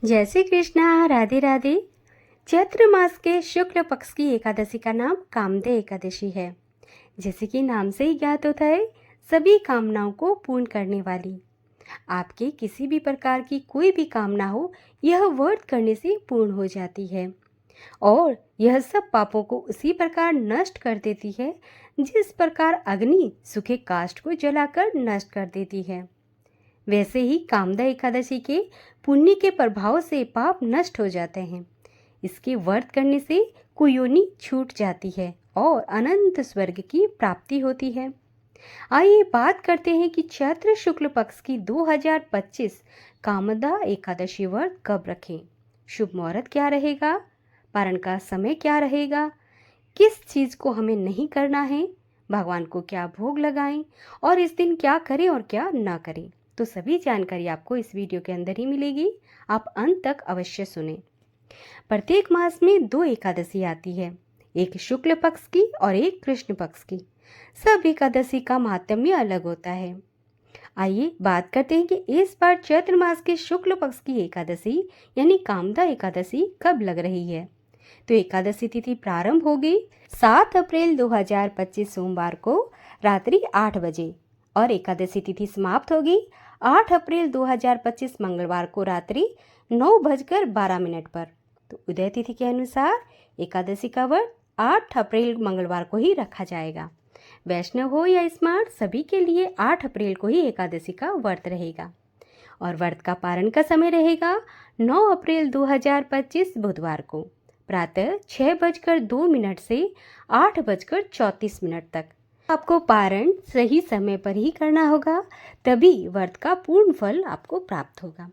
जय श्री कृष्णा। राधे राधे। चैत्र मास के शुक्ल पक्ष की एकादशी का नाम कामदे एकादशी है। जैसे कि नाम से ही ज्ञात होता है, सभी कामनाओं को पूर्ण करने वाली। आपके किसी भी प्रकार की कोई भी कामना हो, यह व्रत करने से पूर्ण हो जाती है और यह सब पापों को उसी प्रकार नष्ट कर देती है जिस प्रकार अग्नि सूखे काष्ठ को जलाकर नष्ट कर देती है। वैसे ही कामदा एकादशी के पुण्य के प्रभाव से पाप नष्ट हो जाते हैं। इसके व्रत करने से कुयोनि छूट जाती है और अनंत स्वर्ग की प्राप्ति होती है। आइए बात करते हैं कि चैत्र शुक्ल पक्ष की 2025 कामदा एकादशी व्रत कब रखें, शुभ मुहूर्त क्या रहेगा, पारण का समय क्या रहेगा, किस चीज़ को हमें नहीं करना है, भगवान को क्या भोग लगाएं और इस दिन क्या करें और क्या ना करें। तो सभी जानकारी आपको इस वीडियो के अंदर ही मिलेगी। आप अंत तक अवश्य सुने। प्रत्येक मास में 2 एकादशी आती है, एक शुक्ल पक्ष की और एक कृष्ण पक्ष की। सब एकादशी का महात्म्य अलग होता है। आइए बात करते हैं कि इस बार चैत्र मास के शुक्ल पक्ष की एकादशी यानी कामदा एकादशी कब लग रही है। तो एकादशी तिथि प्रारंभ होगी 7 अप्रैल 2025 सोमवार को रात्रि 8 बजे और एकादशी तिथि समाप्त होगी 8 अप्रैल 2025 मंगलवार को रात्रि 9:12 पर। तो उदय तिथि के अनुसार एकादशी का व्रत 8 अप्रैल मंगलवार को ही रखा जाएगा। वैष्णव हो या स्मार्ट, सभी के लिए 8 अप्रैल को ही एकादशी का व्रत रहेगा और व्रत का पारण का समय रहेगा 9 अप्रैल 2025 बुधवार को प्रातः 6:02 से 8:34 तक। आपको पारण सही समय पर ही करना होगा, तभी व्रत का पूर्ण फल आपको प्राप्त होगा।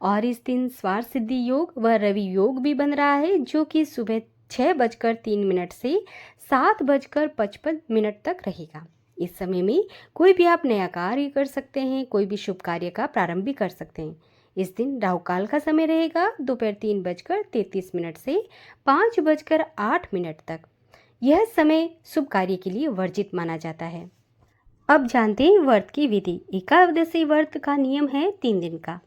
और इस दिन स्वार्थ सिद्धि योग व रवि योग भी बन रहा है, जो कि सुबह 6:03 से 7:55 तक रहेगा। इस समय में कोई भी आप नया कार्य कर सकते हैं, कोई भी शुभ कार्य का प्रारंभ भी कर सकते हैं। इस दिन राहु काल का समय रहेगा दोपहर 3:33 से 5:08 तक। यह समय शुभ कार्य के लिए वर्जित माना जाता है। अब जानते हैं व्रत की विधि। एकादशी व्रत का नियम है 3 दिन का,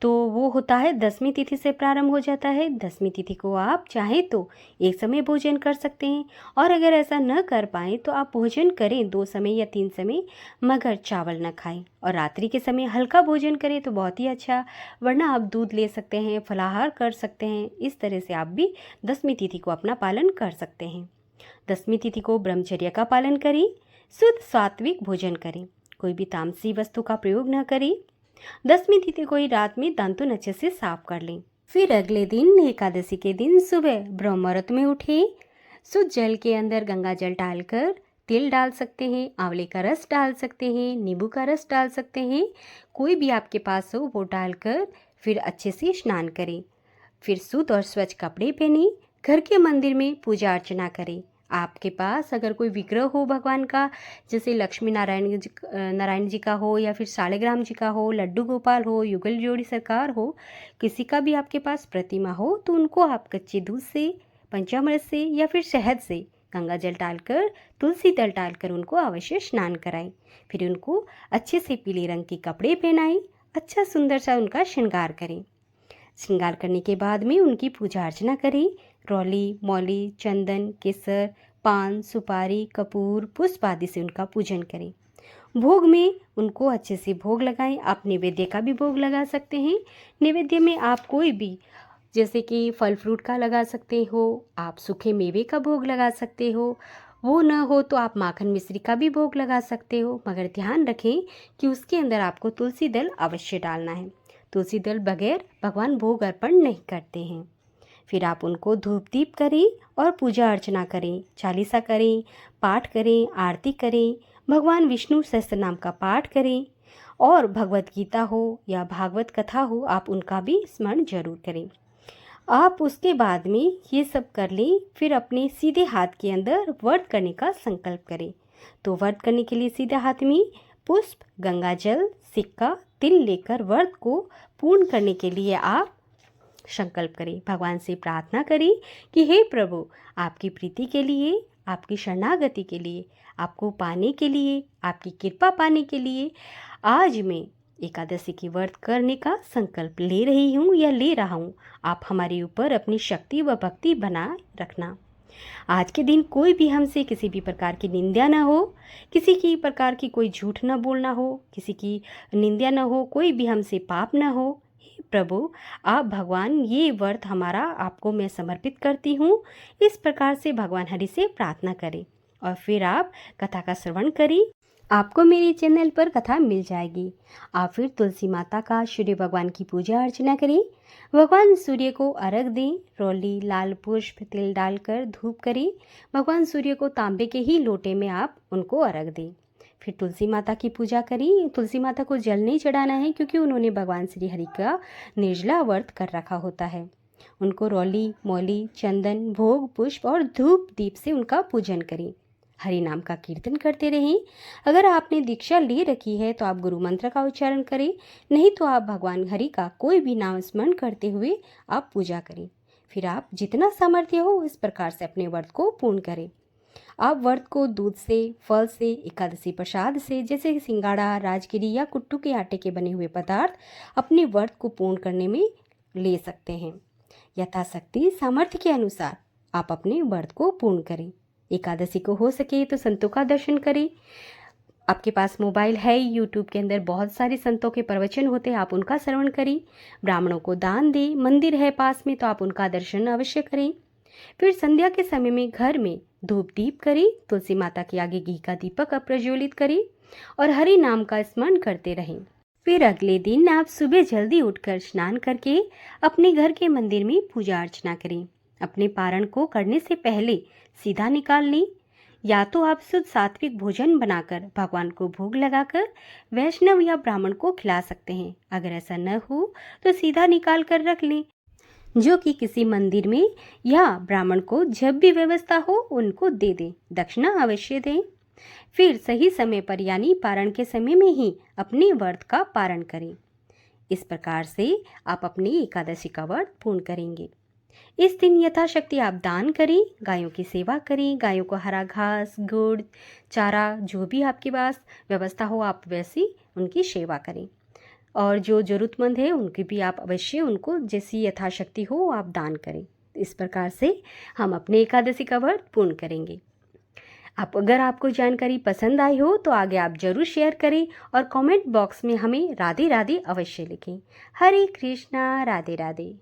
तो वो होता है 10वीं तिथि से प्रारंभ हो जाता है। 10वीं तिथि को आप चाहें तो एक समय भोजन कर सकते हैं और अगर ऐसा न कर पाएँ तो आप भोजन करें 2 समय या 3 समय, मगर चावल न खाएं और रात्रि के समय हल्का भोजन करें तो बहुत ही अच्छा, वरना आप दूध ले सकते हैं, फलाहार कर सकते हैं। इस तरह से आप भी 10वीं तिथि को अपना पालन कर सकते हैं। 10वीं तिथि को ब्रह्मचर्य का पालन करें, शुद्ध सात्विक भोजन करें, कोई भी तामसी वस्तु का प्रयोग न करें। 10वीं तिथि को ही रात में दांतुन अच्छे से साफ कर लें। फिर अगले दिन एकादशी के दिन सुबह ब्रह्म मुहूर्त में उठें। शुद्ध जल के अंदर गंगा जल डालकर तिल डाल सकते हैं, आंवले का रस डाल सकते हैं, नींबू का रस डाल सकते हैं, कोई भी आपके पास हो वो डालकर फिर अच्छे से स्नान करें। फिर शुद्ध और स्वच्छ कपड़े पहने, घर के मंदिर में पूजा अर्चना करें। आपके पास अगर कोई विग्रह हो भगवान का, जैसे लक्ष्मी नारायण जी का हो या फिर सालिग्राम जी का हो, लड्डू गोपाल हो, युगल जोड़ी सरकार हो, किसी का भी आपके पास प्रतिमा हो, तो उनको आप कच्चे दूध से, पंचामृत से या फिर शहद से गंगा जल डालकर, तुलसी दल डालकर उनको अवश्य स्नान कराएं। फिर उनको अच्छे से पीले रंग के कपड़े पहनाएं, अच्छा सुंदर सा उनका श्रृंगार करें। श्रृंगार करने के बाद में उनकी पूजा अर्चना करें। रौली, मौली, चंदन, केसर, पान, सुपारी, कपूर, पुष्प आदि से उनका पूजन करें। भोग में उनको अच्छे से भोग लगाएं। आप नैवेद्य का भी भोग लगा सकते हैं। नैवेद्य में आप कोई भी, जैसे कि फल फ्रूट का लगा सकते हो, आप सूखे मेवे का भोग लगा सकते हो, वो न हो तो आप माखन मिश्री का भी भोग लगा सकते हो, मगर ध्यान रखें कि उसके अंदर आपको तुलसी दल अवश्य डालना है। तुलसी दल बगैर भगवान भोग अर्पण नहीं करते हैं। फिर आप उनको धूप दीप करें और पूजा अर्चना करें, चालीसा करें, पाठ करें, आरती करें, भगवान विष्णु सहस्त्र नाम का पाठ करें और भगवत गीता हो या भागवत कथा हो, आप उनका भी स्मरण जरूर करें। आप उसके बाद में ये सब कर लें, फिर अपने सीधे हाथ के अंदर व्रत करने का संकल्प करें। तो व्रत करने के लिए सीधे हाथ में पुष्प, गंगा जल, सिक्का, तिल लेकर व्रत को पूर्ण करने के लिए आप संकल्प करें। भगवान से प्रार्थना करें कि हे प्रभु, आपकी प्रीति के लिए, आपकी शरणागति के लिए, आपको पाने के लिए, आपकी कृपा पाने के लिए आज मैं एकादशी की व्रत करने का संकल्प ले रही हूँ या ले रहा हूँ। आप हमारे ऊपर अपनी शक्ति व भक्ति बनाए रखना। आज के दिन कोई भी हमसे किसी भी प्रकार की निंदा ना हो, किसी की प्रकार की कोई झूठ ना बोलना हो, किसी की निंदा ना हो, कोई भी हमसे पाप ना हो। हे प्रभु, आप भगवान ये व्रत हमारा आपको मैं समर्पित करती हूँ। इस प्रकार से भगवान हरि से प्रार्थना करें और फिर आप कथा का श्रवण करें। आपको मेरे चैनल पर कथा मिल जाएगी। आप फिर तुलसी माता का, सूर्य भगवान की पूजा अर्चना करें। भगवान सूर्य को अर्घ दें। रोली, लाल पुष्प, तिल डालकर धूप करें। भगवान सूर्य को तांबे के ही लोटे में आप उनको अर्घ दें। फिर तुलसी माता की पूजा करें। तुलसी माता को जल नहीं चढ़ाना है क्योंकि उन्होंने भगवान श्री हरि का निर्जला व्रत कर रखा होता है। उनको रोली, मौली, चंदन, भोग, पुष्प और धूप दीप से उनका पूजन करें। हरि नाम का कीर्तन करते रहें। अगर आपने दीक्षा ले रखी है तो आप गुरु मंत्र का उच्चारण करें, नहीं तो आप भगवान हरि का कोई भी नाम स्मरण करते हुए आप पूजा करें। फिर आप जितना सामर्थ्य हो इस प्रकार से अपने व्रत को पूर्ण करें। आप व्रत को दूध से, फल से, एकादशी प्रसाद से जैसे सिंगाड़ा, राजगिरी या कुट्टू के आटे के बने हुए पदार्थ अपने व्रत को पूर्ण करने में ले सकते हैं। यथाशक्ति सामर्थ्य के अनुसार आप अपने व्रत को पूर्ण करें। एकादशी को हो सके तो संतों का दर्शन करें। आपके पास मोबाइल है, यूट्यूब के अंदर बहुत सारे संतों के प्रवचन होते हैं, आप उनका श्रवण करें। ब्राह्मणों को दान दें। मंदिर है पास में तो आप उनका दर्शन अवश्य करें। फिर संध्या के समय में घर में धूप दीप करें। तुलसी माता के आगे घी का दीपक प्रज्वलित करें और हरि नाम का स्मरण करते रहें। फिर अगले दिन आप सुबह जल्दी उठकर स्नान करके अपने घर के मंदिर में पूजा अर्चना करें। अपने पारण को करने से पहले सीधा निकाल लें। या तो आप शुद्ध सात्विक भोजन बनाकर भगवान को भोग लगाकर वैष्णव या ब्राह्मण को खिला सकते हैं। अगर ऐसा न हो तो सीधा निकाल कर रख लें, जो कि किसी मंदिर में या ब्राह्मण को जब भी व्यवस्था हो उनको दे दें। दक्षिणा अवश्य दें। फिर सही समय पर यानी पारण के समय में ही अपने व्रत का पारण करें। इस प्रकार से आप अपनी एकादशी का व्रत पूर्ण करेंगे। इस दिन यथाशक्ति आप दान करें, गायों की सेवा करें। गायों को हरा घास, गुड़, चारा जो भी आपके पास व्यवस्था हो आप वैसी उनकी सेवा करें। और जो ज़रूरतमंद है उनकी भी आप अवश्य उनको जैसी यथाशक्ति हो आप दान करें। इस प्रकार से हम अपने एकादशी का व्रत पूर्ण करेंगे। अगर आपको जानकारी पसंद आई हो तो आगे आप जरूर शेयर करें और कमेंट बॉक्स में हमें राधे राधे अवश्य लिखें। हरे कृष्णा, राधे राधे।